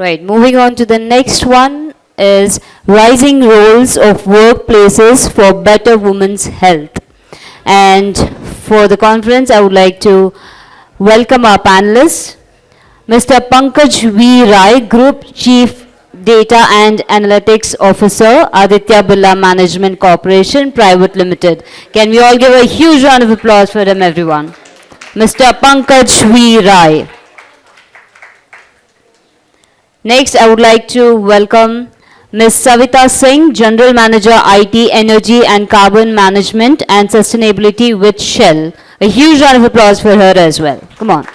Right, moving on to the next one is rising roles of workplaces for better women's health. And for the conference, I would like to welcome our panelists, Mr. Pankaj V. Rai, Group Chief Data and Analytics Officer, Aditya Birla Management Corporation Private Limited. Can we all give a huge round of applause for him, everyone? Mr. Pankaj V. Rai. Next, I would like to welcome Ms. Savita Singh, General Manager IT, Energy and Carbon Management and Sustainability with Shell. A huge round of applause for her as well. Come on.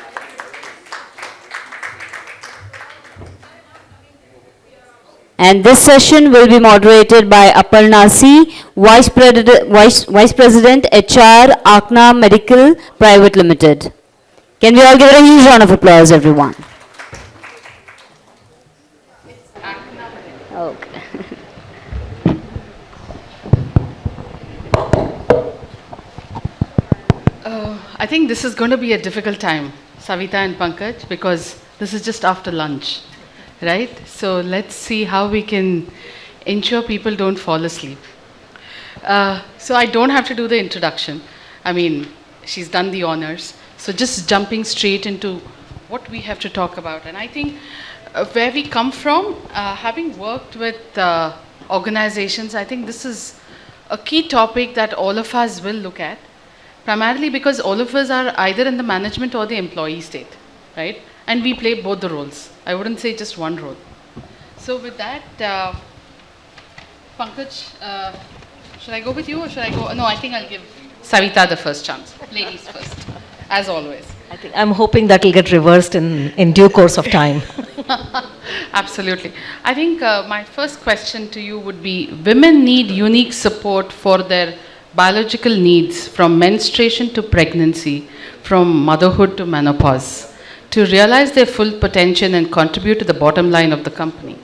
And this session will be moderated by Aparna C., Vice President HR, Akna Medical Private Limited. Can we all give a huge round of applause, everyone? Okay. I think this is going to be a difficult time, Savita and Pankaj, because this is just after lunch, right? So let's see how we can ensure people don't fall asleep. So I don't have to do the introduction. I mean, she's done the honors. So just jumping straight into what we have to talk about. And I think where we come from, having worked with organizations, I think this is a key topic that all of us will look at, primarily because all of us are either in the management or the employee state, right? And we play both the roles. I wouldn't say just one role. So with that, Pankaj, should I go with you or should I go? No, I think I'll give Savita the first chance. Ladies first, as always. I'm hoping that will get reversed in due course of time. Absolutely. I think my first question to you would be, women need unique support for their biological needs from menstruation to pregnancy, from motherhood to menopause, to realize their full potential and contribute to the bottom line of the company.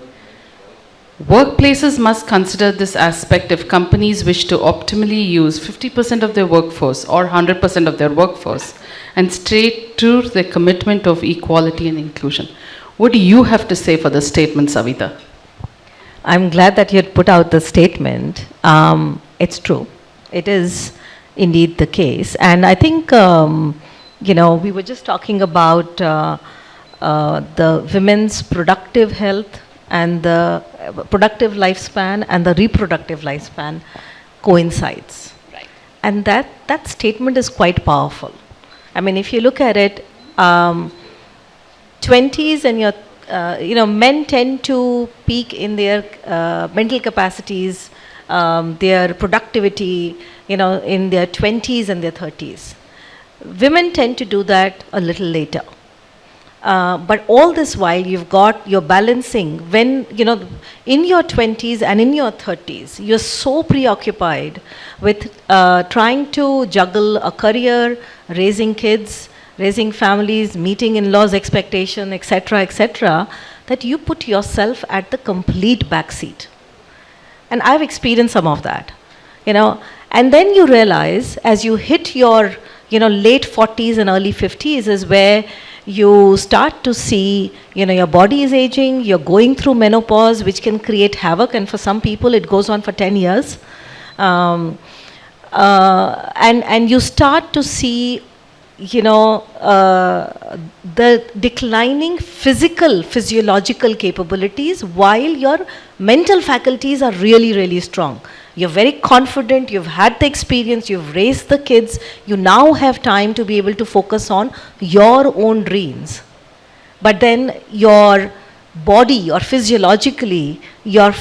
Workplaces must consider this aspect if companies wish to optimally use 50% of their workforce or 100% of their workforce and stay true to their commitment of equality and inclusion. What do you have to say for the statement, Savita? I'm glad that you had put out the statement. It's true. It is indeed the case. And I think, we were just talking about the women's productive health and the productive lifespan and the reproductive lifespan coincides. Right. And that statement is quite powerful. I mean, if you look at it, 20s and men tend to peak in their mental capacities, their productivity, in their 20s and their 30s. Women tend to do that a little later. But all this while, you're balancing when, in your 20s and in your 30s, you're so preoccupied with trying to juggle a career, raising kids, raising families, meeting in-laws' expectation, etc., that you put yourself at the complete backseat. And I've experienced some of that, And then you realize, as you hit your, late 40s and early 50s is where you start to see, your body is aging, you're going through menopause, which can create havoc, and for some people it goes on for 10 years. And you start to see, the declining physiological capabilities while your mental faculties are really, really strong. You're very confident, you've had the experience, you've raised the kids, you now have time to be able to focus on your own dreams. But then your body or physiologically, your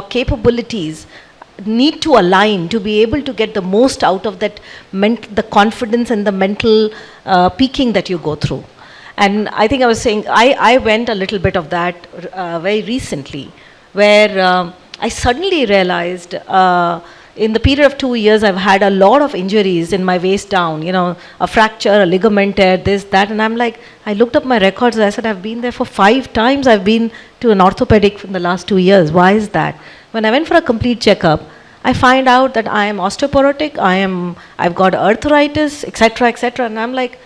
capabilities need to align to be able to get the most out of that, the confidence and the mental peaking that you go through. And I think I was saying, I went a little bit of that very recently, where I suddenly realized in the period of 2 years, I've had a lot of injuries in my waist down, a fracture, a ligament tear, this, that. And I'm like, I looked up my records and I said, I've been there for 5 times. I've been to an orthopedic in the last 2 years. Why is that? When I went for a complete checkup, I find out that I am osteoporotic, I've got arthritis, etc., etc. And I'm like,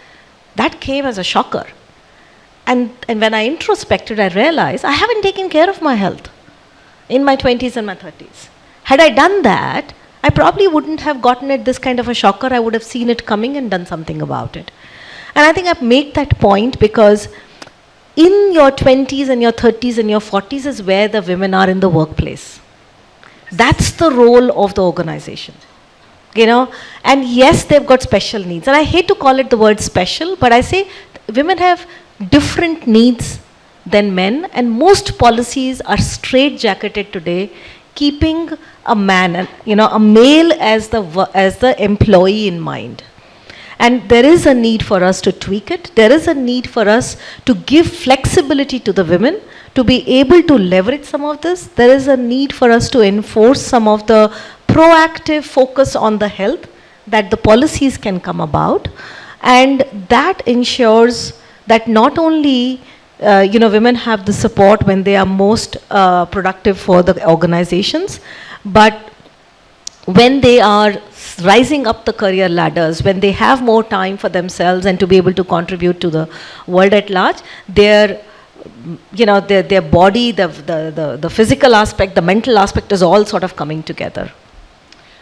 that came as a shocker. And when I introspected, I realized I haven't taken care of my health in my 20s and my 30s. Had I done that, I probably wouldn't have gotten it this kind of a shocker. I would have seen it coming and done something about it. And I think I make that point because in your 20s and your 30s and your 40s is where the women are in the workplace. That's the role of the organization. You know, and yes, they've got special needs. And I hate to call it the word special, but I say women have different needs than men, and most policies are straitjacketed today, keeping a man, you know, a male as the employee in mind. And there is a need for us to tweak it. There is a need for us to give flexibility to the women to be able to leverage some of this. There is a need for us to enforce some of the proactive focus on the health that the policies can come about. And that ensures that not only women have the support when they are most productive for the organizations, but when they are rising up the career ladders, when they have more time for themselves and to be able to contribute to the world at large, their body, the physical aspect, the mental aspect is all sort of coming together.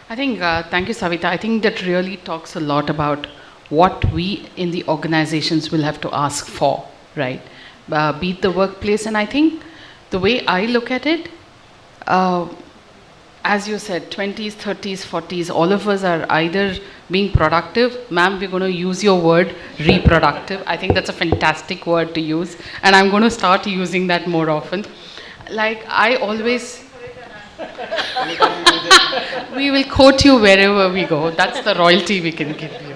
I think, thank you, Savita. I think that really talks a lot about what we in the organizations will have to ask for, right? Be it the workplace. And I think the way I look at it, as you said, 20s, 30s, 40s, all of us are either being productive. Ma'am, we're going to use your word, reproductive. I think that's a fantastic word to use. And I'm going to start using that more often. Like I always... we will quote you wherever we go. That's the royalty we can give you.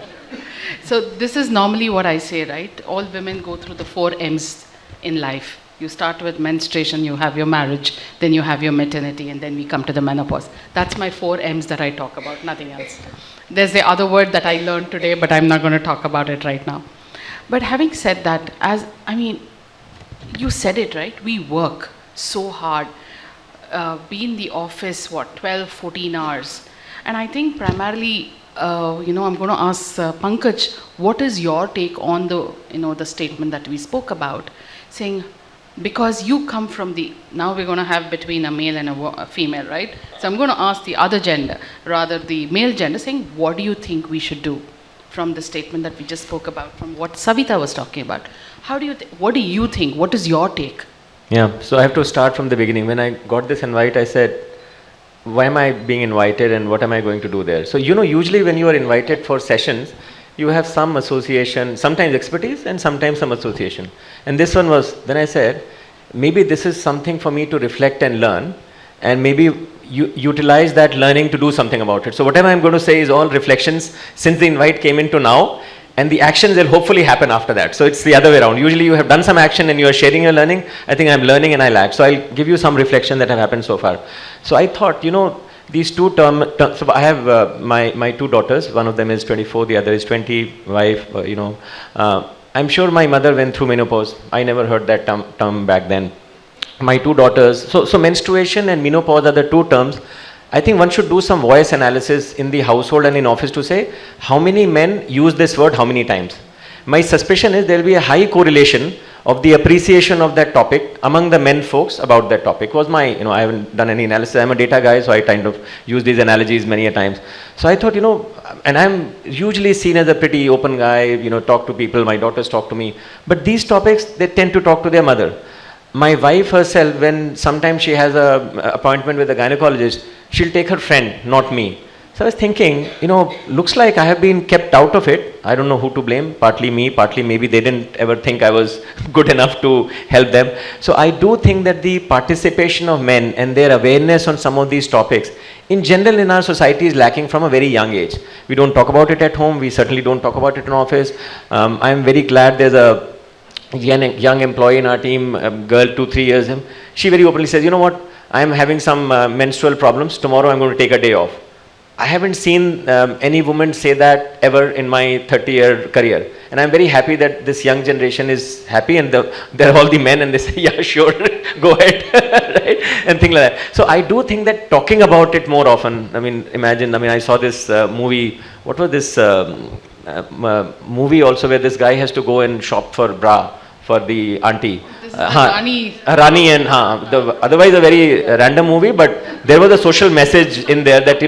So this is normally what I say, right? All women go through the 4 M's in life. You start with menstruation, you have your marriage, then you have your maternity, and then we come to the menopause. That's my 4 M's that I talk about, nothing else. There's the other word that I learned today, but I'm not going to talk about it right now. But having said that, you said it, right? We work so hard. Be in the office, 12, 14 hours. And I think primarily, I'm going to ask Pankaj, what is your take on the statement that we spoke about, saying, because you come from now we're going to have between a male and a female, right? So I'm going to ask the other gender, rather the male gender, saying, what do you think we should do from the statement that we just spoke about, from what Savita was talking about? What do you think? What is your take? Yeah, so I have to start from the beginning. When I got this invite, I said, why am I being invited and what am I going to do there? So, usually when you are invited for sessions, you have some association, sometimes expertise and sometimes some association. And this one was, then I said, maybe this is something for me to reflect and learn, and maybe you utilize that learning to do something about it. So whatever I'm going to say is all reflections since the invite came into now, and the actions will hopefully happen after that. So it's the other way around. Usually you have done some action and you are sharing your learning. I think I'm learning and I lack. So I'll give you some reflection that have happened so far. So I thought, these two terms, so I have my 2 daughters. One of them is 24, the other is 20, wife, I'm sure my mother went through menopause. I never heard that term back then. My 2 daughters, so menstruation and menopause are the 2 terms. I think one should do some voice analysis in the household and in office to say how many men use this word how many times. My suspicion is there will be a high correlation of the appreciation of that topic among the men folks about that topic. Was I haven't done any analysis. I'm a data guy, so I kind of use these analogies many a times. So I thought, and I'm usually seen as a pretty open guy, talk to people, my daughters talk to me. But these topics, they tend to talk to their mother. My wife herself, when sometimes she has an appointment with a gynecologist, she'll take her friend, not me. So I was thinking, looks like I have been kept out of it. I don't know who to blame, partly me, partly maybe they didn't ever think I was good enough to help them. So I do think that the participation of men and their awareness on some of these topics, in general in our society, is lacking from a very young age. We don't talk about it at home, we certainly don't talk about it in office. I'm very glad there's a young employee in our team, a girl, 2-3 years, she very openly says, I'm having some menstrual problems, tomorrow I'm going to take a day off. I haven't seen any woman say that ever in my 30-year career. And I'm very happy that this young generation is happy, and they're all the men and they say, yeah, sure, go ahead, right? And things like that. So I do think that talking about it more often, I saw this movie, what was this movie also where this guy has to go and shop for bra for the auntie. This is the Rani. Rani and otherwise a very random movie, but there was a social message in there that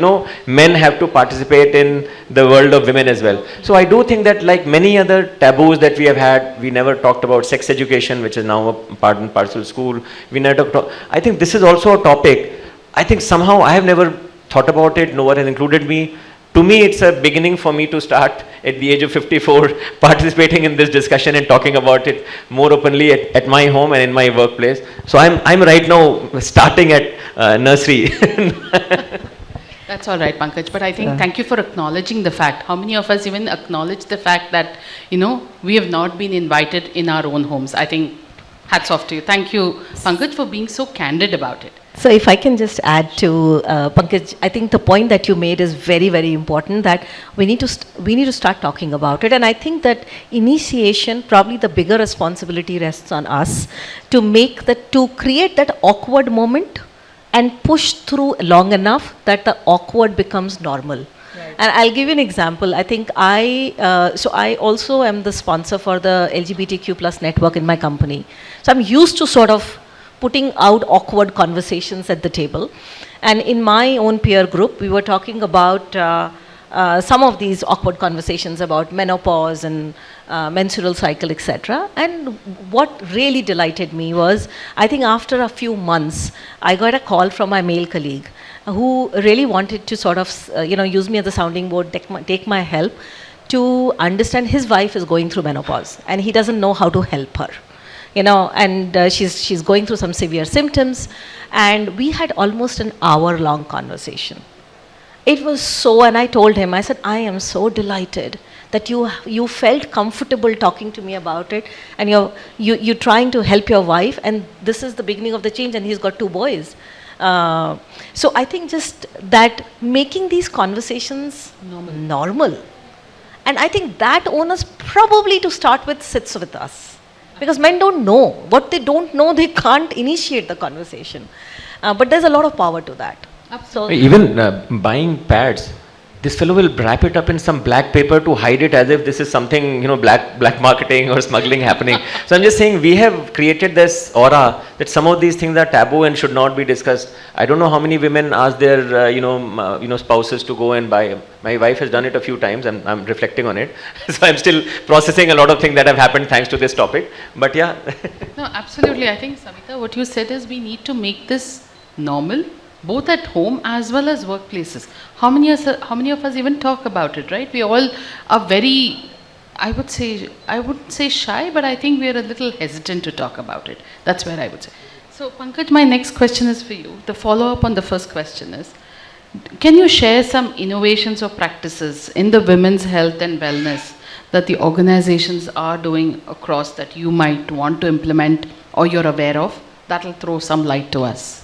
men have to participate in the world of women as well. So I do think that like many other taboos that we have had, we never talked about sex education, which is now a part and parcel school. We never talked. I think this is also a topic. I think somehow I have never thought about it. No one has included me. To me, it's a beginning for me to start at the age of 54 participating in this discussion and talking about it more openly at my home and in my workplace. So I'm right now starting at nursery. That's all right, Pankaj. But I think thank you for acknowledging the fact. How many of us even acknowledge the fact that, we have not been invited in our own homes? I think hats off to you. Thank you, Pankaj, for being so candid about it. So if I can just add to Pankaj, I think the point that you made is very, very important, that we need to start talking about it. And I think that initiation, probably the bigger responsibility rests on us to create that awkward moment and push through long enough that the awkward becomes normal. Right. And I'll give you an example. I think I also am the sponsor for the LGBTQ plus network in my company. So I'm used to sort of putting out awkward conversations at the table. And in my own peer group, we were talking about some of these awkward conversations about menopause and menstrual cycle, etc. And what really delighted me was, I think after a few months, I got a call from my male colleague who really wanted to sort of, use me as a sounding board, take my help to understand his wife is going through menopause and he doesn't know how to help her. And she's going through some severe symptoms, and we had almost an hour-long conversation. It was so, and I told him, I said, I am so delighted that you felt comfortable talking to me about it, and you're trying to help your wife, and this is the beginning of the change, and he's got 2 boys. So I think just that making these conversations normal. And I think that onus probably to start with sits with us. Because men don't know. What they don't know, they can't initiate the conversation. But there's a lot of power to that. Absolutely. Even buying pads, this fellow will wrap it up in some black paper to hide it as if this is something, black marketing or smuggling happening. So I'm just saying we have created this aura that some of these things are taboo and should not be discussed. I don't know how many women ask their, spouses to go and buy. My wife has done it a few times, and I'm reflecting on it. So I'm still processing a lot of things that have happened thanks to this topic. But yeah. No, absolutely. I think, Savita, what you said is we need to make this normal, both at home as well as workplaces. How many of us even talk about it, right? We all are very, I wouldn't say shy, but I think we are a little hesitant to talk about it. That's where I would say. So, Pankaj, my next question is for you. The follow-up on the first question is, can you share some innovations or practices in the women's health and wellness that the organizations are doing across that you might want to implement or you're aware of? That'll throw some light to us.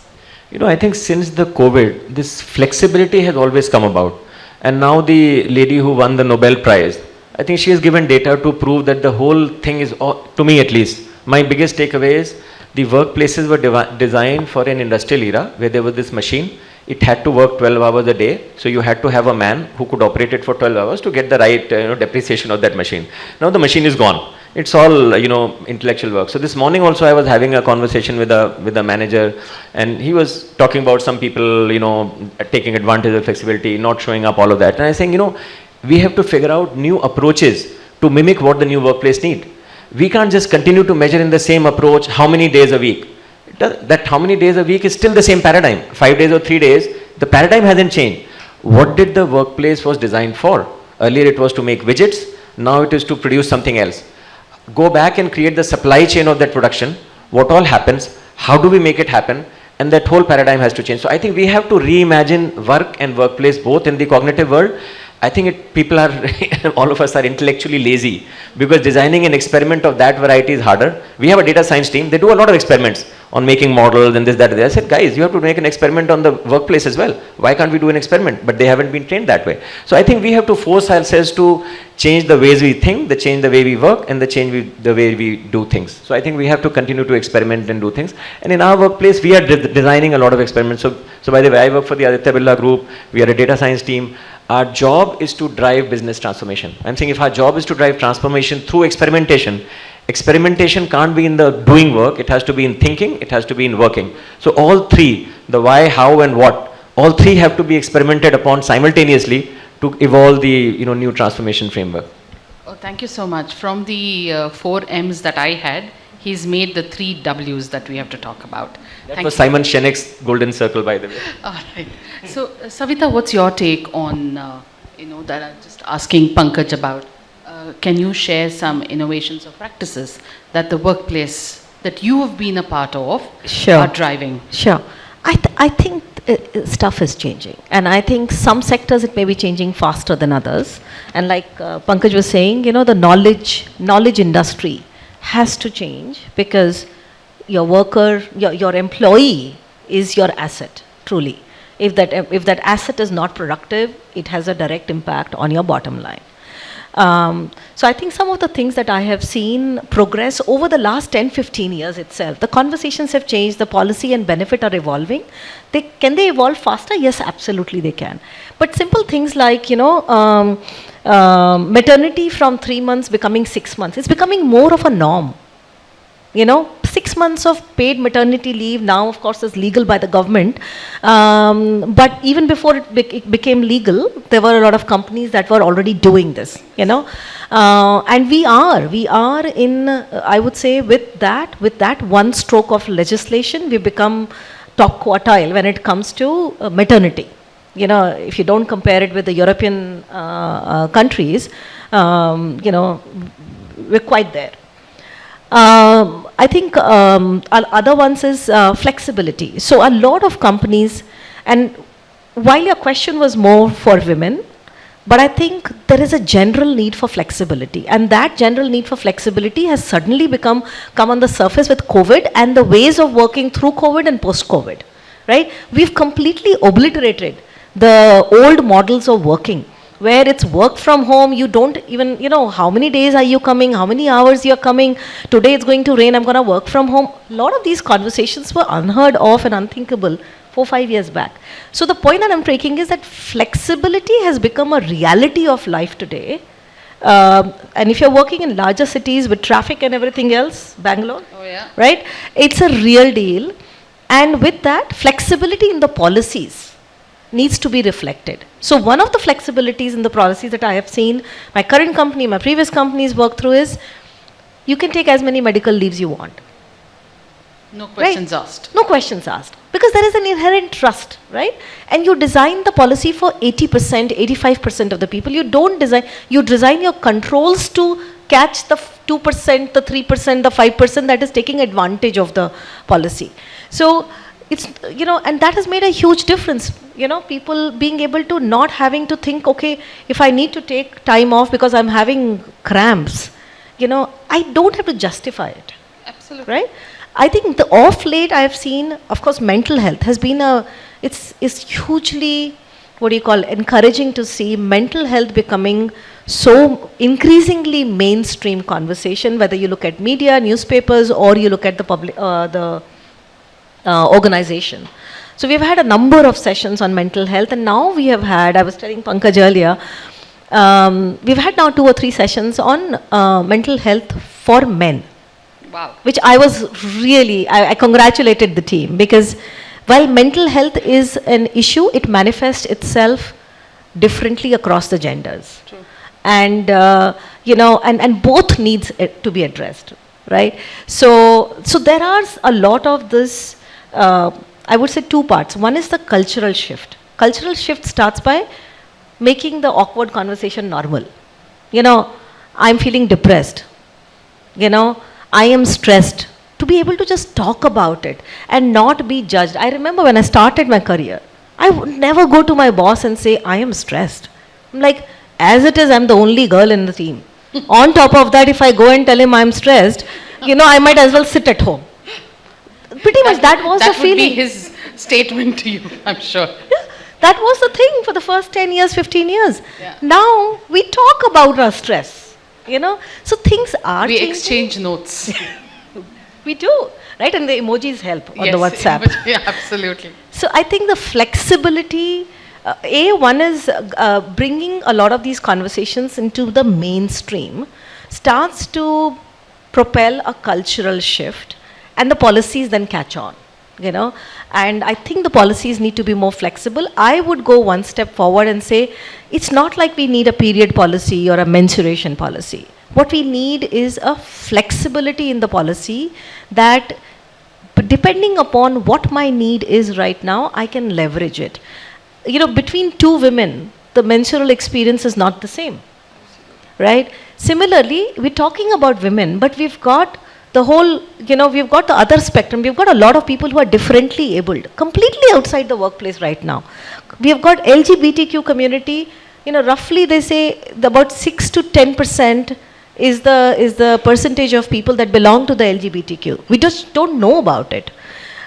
I think since the COVID, this flexibility has always come about. And now the lady who won the Nobel Prize, I think she has given data to prove that the whole thing is, to me at least, my biggest takeaway is the workplaces were designed for an industrial era where there was this machine. It had to work 12 hours a day. So you had to have a man who could operate it for 12 hours to get the right depreciation of that machine. Now the machine is gone. It's all, intellectual work. So this morning also I was having a conversation with a manager, and he was talking about some people, taking advantage of flexibility, not showing up, all of that. And I was saying, we have to figure out new approaches to mimic what the new workplace need. We can't just continue to measure in the same approach how many days a week. That how many days a week is still the same paradigm. 5 days or 3 days, the paradigm hasn't changed. What did the workplace was designed for? Earlier it was to make widgets, now it is to produce something else. Go back and create the supply chain of that production. What all happens? How do we make it happen? And that whole paradigm has to change. So I think we have to reimagine work and workplace both in the cognitive world. I think people are, all of us are intellectually lazy because designing an experiment of that variety is harder. We have a data science team. They do a lot of experiments on making models and this, that, that. I said, guys, you have to make an experiment on the workplace as well. Why can't we do an experiment? But they haven't been trained that way. So I think we have to force ourselves to change the ways we think, change the way we work, and the way we do things. So I think we have to continue to experiment and do things. And in our workplace, we are designing a lot of experiments. So by the way, I work for the Aditya Birla Group. We are a data science team. Our job is to drive business transformation. I'm saying if our job is to drive transformation through experimentation, Experimentation can't be in the doing work, it has to be in thinking, it has to be in working. So all three, the why, how and what, all three have to be experimented upon simultaneously to evolve the new transformation framework. Oh, thank you so much. From the 4 M's that I had, he's made the 3 W's that we have to talk about. That Thank was you. Simon Sinek's golden circle, by the way. All right. So, Savita, what's your take on, that I'm just asking Pankaj about? Can you share some innovations or practices that the workplace that you have been a part of Sure. are driving? Sure. I think stuff is changing. And I think some sectors it may be changing faster than others. And like Pankaj was saying, the knowledge industry has to change because your worker, your employee is your asset, truly. If that asset is not productive, it has a direct impact on your bottom line. So I think some of the things that I have seen progress over the last 10-15 years itself, the conversations have changed, the policy and benefit are evolving. Can they evolve faster? Yes, absolutely they can. But simple things like, maternity from 3 months becoming 6 months, it's becoming more of a norm. 6 months of paid maternity leave now, of course, is legal by the government. But even before it became legal, there were a lot of companies that were already doing this, And we are in, I would say, with that one stroke of legislation, we become top quartile when it comes to maternity. If you don't compare it with the European countries, we're quite there. I think other ones is flexibility. So a lot of companies, and while your question was more for women, but I think there is a general need for flexibility, and that general need for flexibility has suddenly come on the surface with COVID and the ways of working through COVID and post-COVID, right? We've completely obliterated the old models of working, where it's work from home, you don't even, how many days are you coming, how many hours you're coming, today it's going to rain, I'm going to work from home. A lot of these conversations were unheard of and unthinkable 4-5 years back. So the point that I'm taking is that flexibility has become a reality of life today. And if you're working in larger cities with traffic and everything else, Bangalore, Oh, yeah. right? It's a real deal. And with that, flexibility in the policies needs to be reflected. So one of the flexibilities in the policies that I have seen my current company, my previous companies work through is, you can take as many medical leaves you want. No questions asked. No questions asked. Because there is an inherent trust, right? And you design the policy for 80%, 85% of the people. You design your controls to catch the 2%, the 3%, the 5% that is taking advantage of the policy. So it's, and that has made a huge difference. People being able to not having to think, okay, if I need to take time off because I'm having cramps, I don't have to justify it. Absolutely. Right? I think the off late I have seen, of course, mental health has been it's hugely, encouraging to see mental health becoming so increasingly mainstream conversation, whether you look at media, newspapers, or you look at the public, organization. So we've had a number of sessions on mental health, and now we have had, I was telling Pankaj earlier, we've had now 2 or 3 sessions on mental health for men. Wow. Which I was really, I congratulated the team, because while mental health is an issue, it manifests itself differently across the genders. True. And, and both needs it to be addressed, right? So there are a lot of this, I would say 2 parts. One is the cultural shift. Cultural shift starts by making the awkward conversation normal. I'm feeling depressed. I am stressed. To be able to just talk about it and not be judged. I remember when I started my career, I would never go to my boss and say, I am stressed. I'm like, as it is, I'm the only girl in the team. On top of that, if I go and tell him I'm stressed, I might as well sit at home. Pretty much that was the feeling. That would be his statement to you, I'm sure. Yeah, that was the thing for the first 10 years, 15 years. Yeah. Now, we talk about our stress. So things are We changing. exchange notes. We do, right? And the emojis help on the WhatsApp. Yeah, absolutely. So I think the flexibility, one is bringing a lot of these conversations into the mainstream, starts to propel a cultural shift, and the policies then catch on, you know. And I think the policies need to be more flexible. I would go one step forward and say, it's not like we need a period policy or a mensuration policy. What we need is a flexibility in the policy that, depending upon what my need is right now, I can leverage it. You know, between two women, the menstrual experience is not the same, right? Similarly, we're talking about women, but we've got the whole, you know, we've got the other spectrum. We've got a lot of people who are differently abled, completely outside the workplace right now. We've got LGBTQ community, you know, roughly they say about 6 to 10% is the percentage of people that belong to the LGBTQ. We just don't know about it.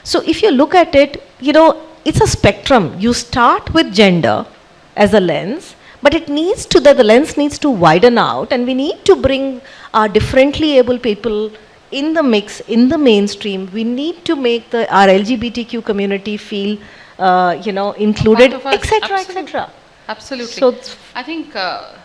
So if you look at it, you know, it's a spectrum. You start with gender as a lens, but it needs to, the lens needs to widen out, and we need to bring our differently able people in the mix, in the mainstream. We need to make our LGBTQ community feel, you know, included, etc., etc. Absolutely. So I think,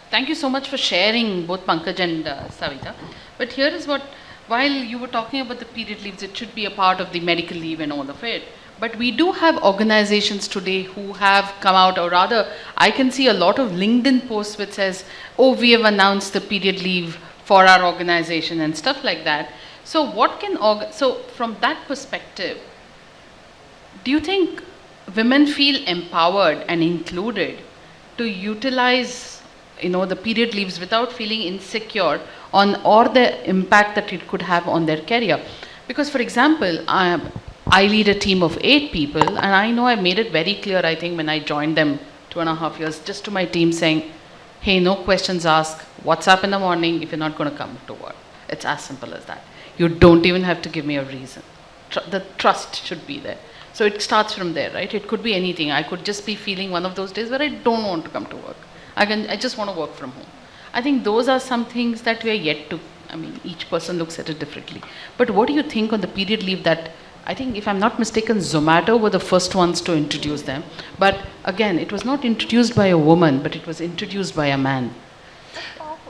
thank you so much for sharing, both Pankaj and Savita. But here is what, while you were talking about the period leaves, it should be a part of the medical leave and all of it. But we do have organizations today who have come out, or rather, I can see a lot of LinkedIn posts which says, oh, we have announced the period leave for our organization and stuff like that. So what can, so from that perspective, do you think women feel empowered and included to utilize, you know, the period leaves without feeling insecure on, or the impact that it could have on their career? Because, for example, I lead a team of 8 people, and I know I made it very clear, I think, when I joined them 2.5 years, just to my team saying, hey, no questions asked, what's up in the morning if you're not going to come to work. It's as simple as that. You don't even have to give me a reason. The trust should be there. So it starts from there, right? It could be anything. I could just be feeling one of those days where I don't want to come to work. I just want to work from home. I think those are some things that we are yet to, I mean, each person looks at it differently. But what do you think on the period leave that, I think if I'm not mistaken, Zomato were the first ones to introduce them. But again, it was not introduced by a woman, but it was introduced by a man.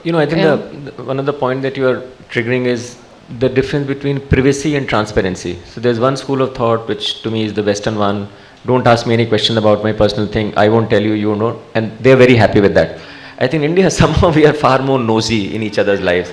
You know, I think one of the points that you are triggering is the difference between privacy and transparency. So there's one school of thought which to me is the Western one. Don't ask me any question about my personal thing. I won't tell you, you know. And they're very happy with that. I think in India, somehow we are far more nosy in each other's lives.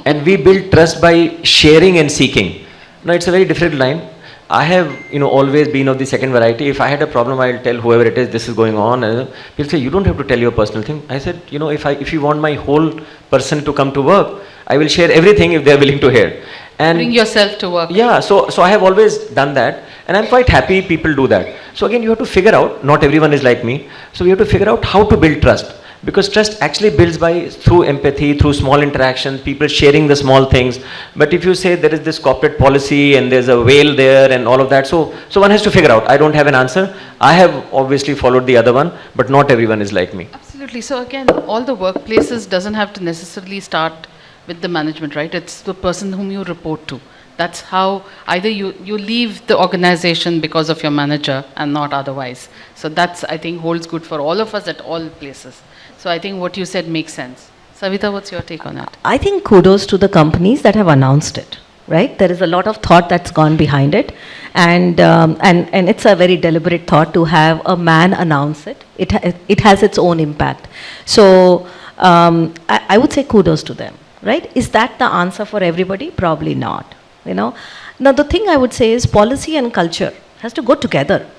And we build trust by sharing and seeking. Now, it's a very different line. I have, you know, always been of the second variety. If I had a problem, I'll tell whoever it is, this is going on. And people say, you don't have to tell your personal thing. I said, you know, if you want my whole person to come to work, I will share everything if they're willing to hear. And bring yourself to work. Yeah, so I have always done that, and I'm quite happy people do that. So again, you have to figure out, not everyone is like me, so we have to figure out how to build trust. Because trust actually builds through empathy, through small interactions, people sharing the small things. But if you say there is this corporate policy and there's a veil there and all of that, so one has to figure out. I don't have an answer. I have obviously followed the other one, but not everyone is like me. Absolutely. So again, all the workplaces doesn't have to necessarily start with the management, right? It's the person whom you report to. That's how either you leave the organization because of your manager and not otherwise. So that's, I think, holds good for all of us at all places. So I think what you said makes sense. Savita, what's your take on that? I think kudos to the companies that have announced it, right? There is a lot of thought that's gone behind it, and it's a very deliberate thought to have a man announce it. It has its own impact. So I would say kudos to them, right? Is that the answer for everybody? Probably not. You know. Now the thing I would say is policy and culture has to go together.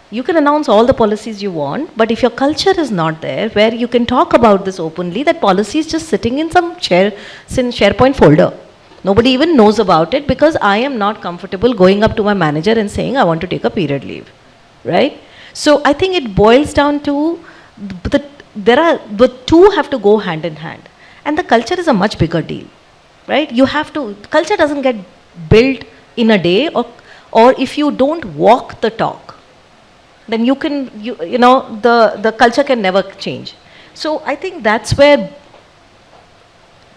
You can announce all the policies you want, but if your culture is not there, where you can talk about this openly, that policy is just sitting in some SharePoint folder. Nobody even knows about it because I am not comfortable going up to my manager and saying I want to take a period leave, right? So I think it boils down to the two have to go hand in hand, and the culture is a much bigger deal, right? Culture doesn't get built in a day, or if you don't walk the talk, then you know, the culture can never change. So I think that's where,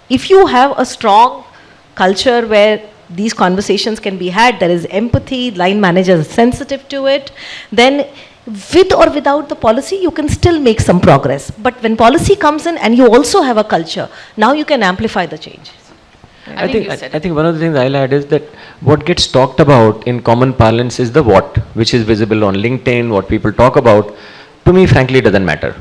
if you have a strong culture where these conversations can be had, there is empathy, line managers are sensitive to it, then with or without the policy, you can still make some progress. But when policy comes in and you also have a culture, now you can amplify the change. I think you said I think one of the things I'll add is that what gets talked about in common parlance is the what, which is visible on LinkedIn, what people talk about. To me, frankly, doesn't matter.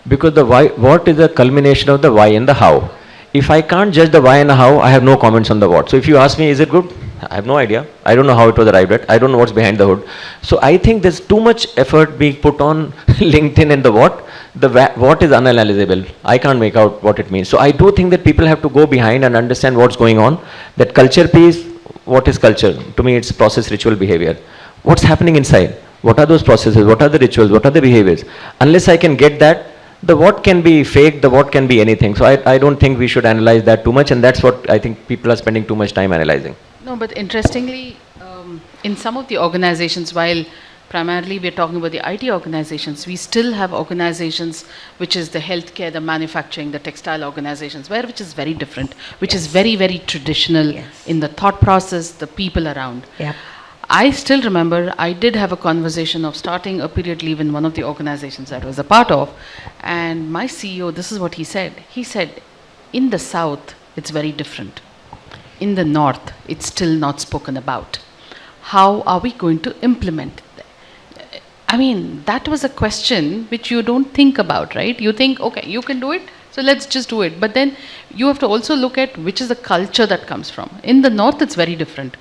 Because the why, what is a culmination of the why and the how. If I can't judge the why and the how, I have no comments on the what. So if you ask me, is it good? I have no idea. I don't know how it was arrived at. I don't know what's behind the hood. So I think there's too much effort being put on LinkedIn and the what. The what is unanalyzable. I can't make out what it means. So I do think that people have to go behind and understand what's going on. That culture piece, what is culture? To me, it's process, ritual, behavior. What's happening inside? What are those processes? What are the rituals? What are the behaviors? Unless I can get that, the what can be fake, the what can be anything. So I don't think we should analyze that too much, and that's what I think people are spending too much time analyzing. No, but interestingly, in some of the organizations, while primarily we're talking about the IT organizations, we still have organizations which is the healthcare, the manufacturing, the textile organizations, which is very different, which is very, very traditional Yes. in the thought process, the people around. Yep. I still remember I did have a conversation of starting a period leave in one of the organizations that I was a part of, and my CEO, this is what he said. He said, in the South, it's very different. In the North, it's still not spoken about. How are we going to implement? I mean, that was a question which you don't think about, right? You think, okay, you can do it, so let's just do it. But then you have to also look at which is the culture that comes from. In the North, it's very different.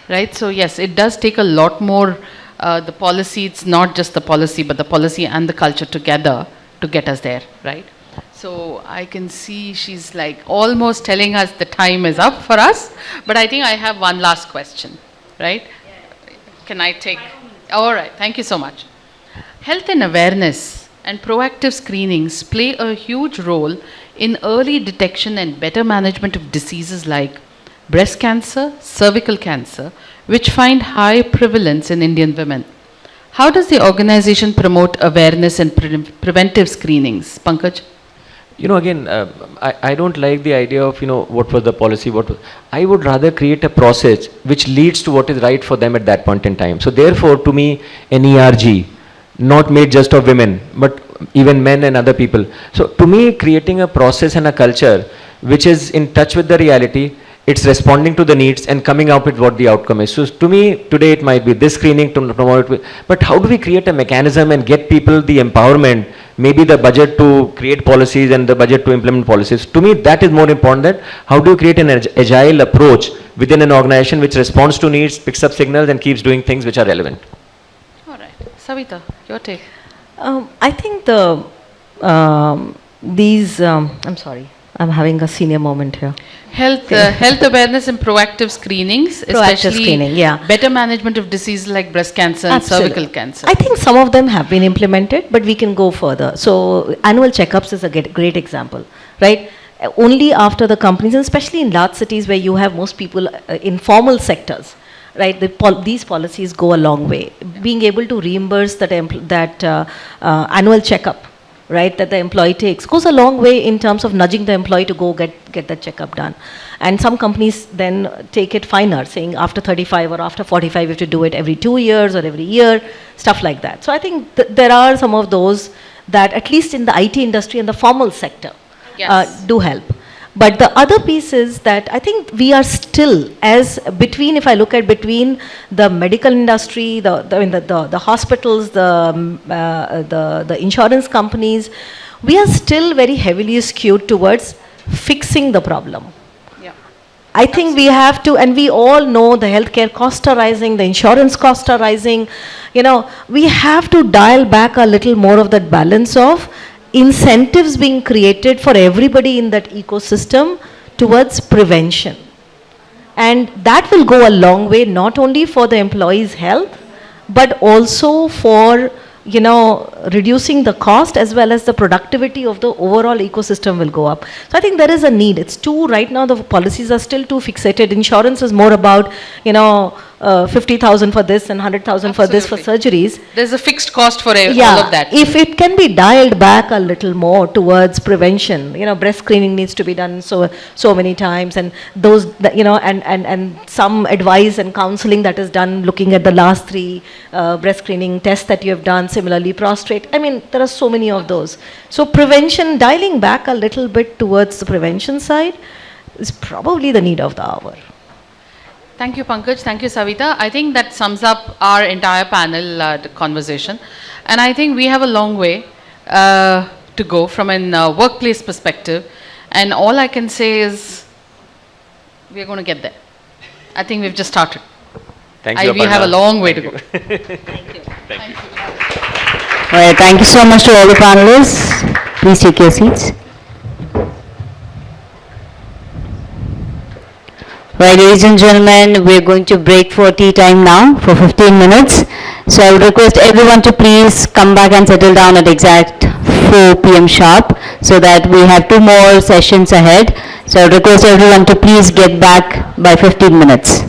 Right, so yes, it does take a lot more, the policy, it's not just the policy, but the policy and the culture together to get us there, right? So I can see she's like almost telling us the time is up for us, but I think I have one last question, right? Can I take, all right, thank you so much. Health and awareness and proactive screenings play a huge role in early detection and better management of diseases like breast cancer, cervical cancer, which find high prevalence in Indian women. How does the organization promote awareness and preventive screenings? Pankaj? You know, again, I don't like the idea of, what was the policy, I would rather create a process which leads to what is right for them at that point in time. So therefore, to me, an ERG, not made just of women, but even men and other people. So to me, creating a process and a culture which is in touch with the reality, it's responding to the needs and coming out with what the outcome is. So to me, today it might be this screening to promote it, but how do we create a mechanism and get people the empowerment, maybe the budget to create policies and the budget to implement policies? To me, that is more important, that how do you create an agile approach within an organization which responds to needs, picks up signals and keeps doing things which are relevant. All right. Savita, your take. I think I'm sorry, I'm having a senior moment here. Health awareness and proactive screenings, especially screening, yeah. better management of diseases like breast cancer and Absolutely. cervical cancer. I think some of them have been implemented, but we can go further. So annual checkups is a great example, right? Only after the companies, and especially in large cities where you have most people in formal sectors, right? These policies go a long way. Being able to reimburse that annual checkup, right, that the employee takes, goes a long way in terms of nudging the employee to go get that checkup done. And some companies then take it finer, saying after 35 or after 45 you have to do it every 2 years or every year, stuff like that. So I think there are some of those that, at least in the IT industry and the formal sector, Yes. do help. But the other piece is that I think we are still, if I look at between the medical industry, the hospitals, the insurance companies, we are still very heavily skewed towards fixing the problem. Yeah. I think we have to, and we all know the healthcare costs are rising, the insurance costs are rising. We have to dial back a little more of that balance of incentives being created for everybody in that ecosystem towards prevention. And that will go a long way, not only for the employee's health, but also for reducing the cost as well as the productivity of the overall ecosystem will go up. So I think there is a need. It's too, right now the policies are still too fixated. Insurance is more about, 50,000 for this and 100,000 for this for surgeries. There's a fixed cost for all of that. If it can be dialed back a little more towards prevention, breast screening needs to be done so many times, and those, and some advice and counseling that is done looking at the last 3 breast screening tests that you have done, similarly prostrate. I mean, there are so many of those. So prevention, dialing back a little bit towards the prevention side, is probably the need of the hour. Thank you, Pankaj. Thank you, Savita. I think that sums up our entire panel conversation. And I think we have a long way to go from a workplace perspective. And all I can say is we're going to get there. I think we've just started. Thank you, We have a Aparna. long way to go. All right, thank you so much to all the panelists. Please take your seats. Right, ladies and gentlemen, we're going to break for tea time now for 15 minutes. So I would request everyone to please come back and settle down at exact 4 p.m. sharp so that we have 2 more sessions ahead. So I would request everyone to please get back by 15 minutes.